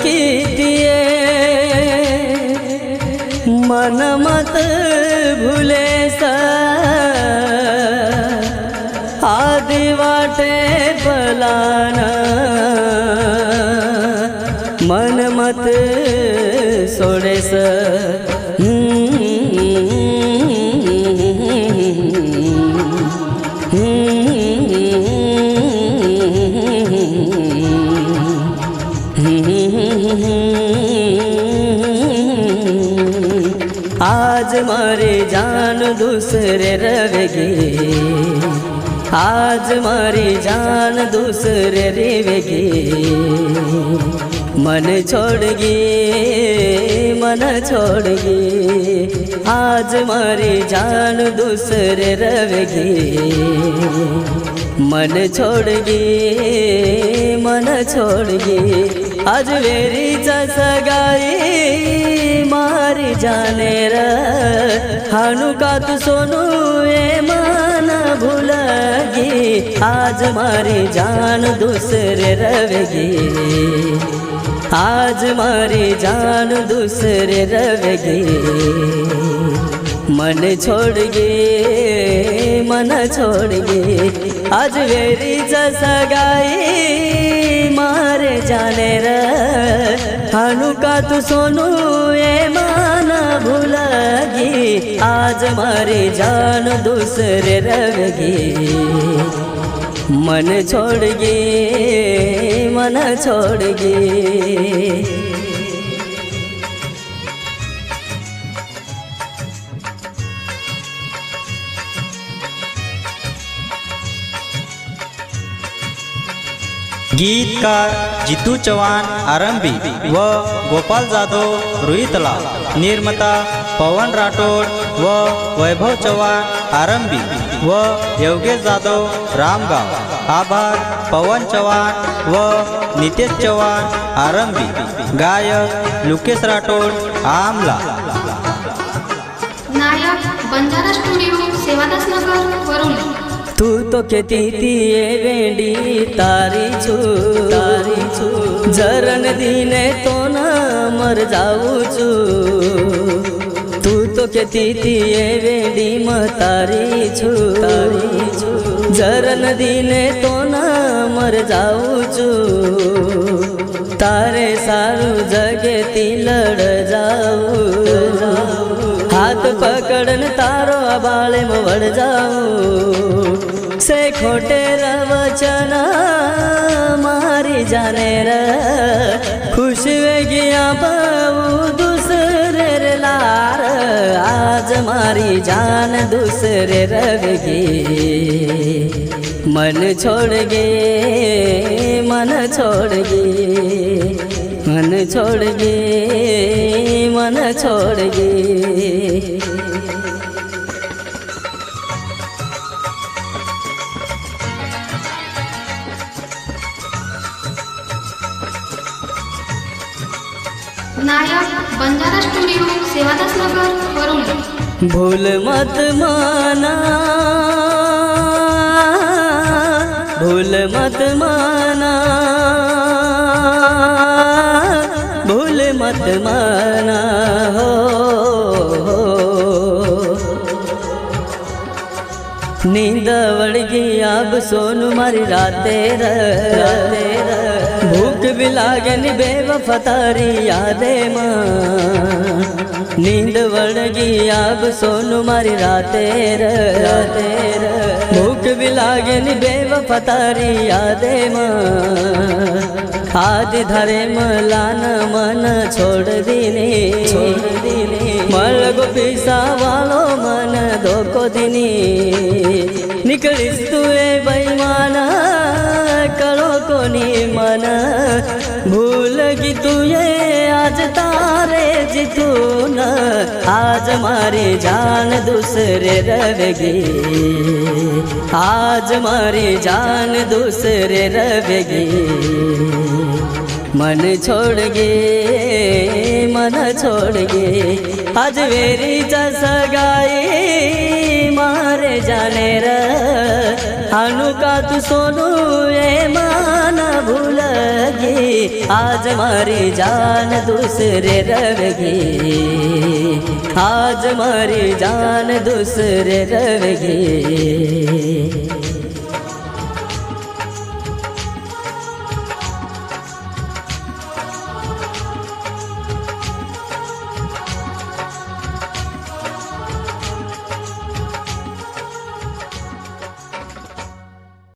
कीतिए मन मत भूले सा आदि वाटे बलाना मन मत सोड़े सा आज मारी जान दूसरे रवेगी आज मारी जान दूसरे रेवेगी मन छोड़गी मन छोड़गी आज मारी जान दूसरे रवेगी मन छोड़गी मन छोड़गी आज वेरी सगाई मारी जाने हानु का तू सोनू ए मन भूलगी आज मारी जान दूसरे रवेगी आज मारी जान दूसरे रवेगी मन छोड़गी मन छोड़गी आज वेरी सगाई मारे जाने हानु का तू सोनू ए माना भूलगी आज मारी जान दूसरे रवेगी मन छोड़गी मन छोड़गी गीतकार जीतू चौहान आरंभी व गोपाल जाधव रुईतला निर्माता पवन राठोड व वैभव चौहान आरंभी व योगेश जाधव रामगाव आभार पवन चौहान व नितेश चौहान आरंभी गायक लुकेश राठोड आमला नायक बंजारा स्टुडिओ सेवादास नगर वरुली तू तो खेती तिए वेंडी तारी छू जरन दीने तो न मर जाऊ छू तू तो खेती तिए वेंडी मतारी छू जरन दीने तो न मर जाऊ छू तारे सारू जगे ती लड़ जाऊ हाथ पकड़न तारो बाले में वड़ जाऊं से खोटे रवचन मारी जाने खुश वे गया बाबू दूसरे लार आज मारी जान दूसरे रवेगी मन छोड़गी मन छोड़गी मन छोड़गी मन छोड़गी नायक बंजारा स्टुडिओ सेवादास नगर वरुली भूल मत माना भूल मत माना भूल मत माना हो नींद वड़गी अब सोनू मारी राते भूख भी लागन बेवफा तारी यादे मां नींद वड़गी अब सोनू मारी राते भूख भी लागन बेवफा तारी यादे मां आदि धरे मलान मन छोड़ दीने मल गो पीसा वालो मन धोको दिनी निकलिस तुए बेईमाना करो कोनी मन भूल गी तुए आज तारे जितू न आज मारी जान दूसरे रवेगी आज मारी जान दूसरे रवेगी मन छोड़गी मन छोड़गी आज वेरी सगाई मारे जाने हानु का तू सोनू ए माना भूलगी आज मारी जान दूसरे रवेगी, आज मारी जान दूसरे रवेगी।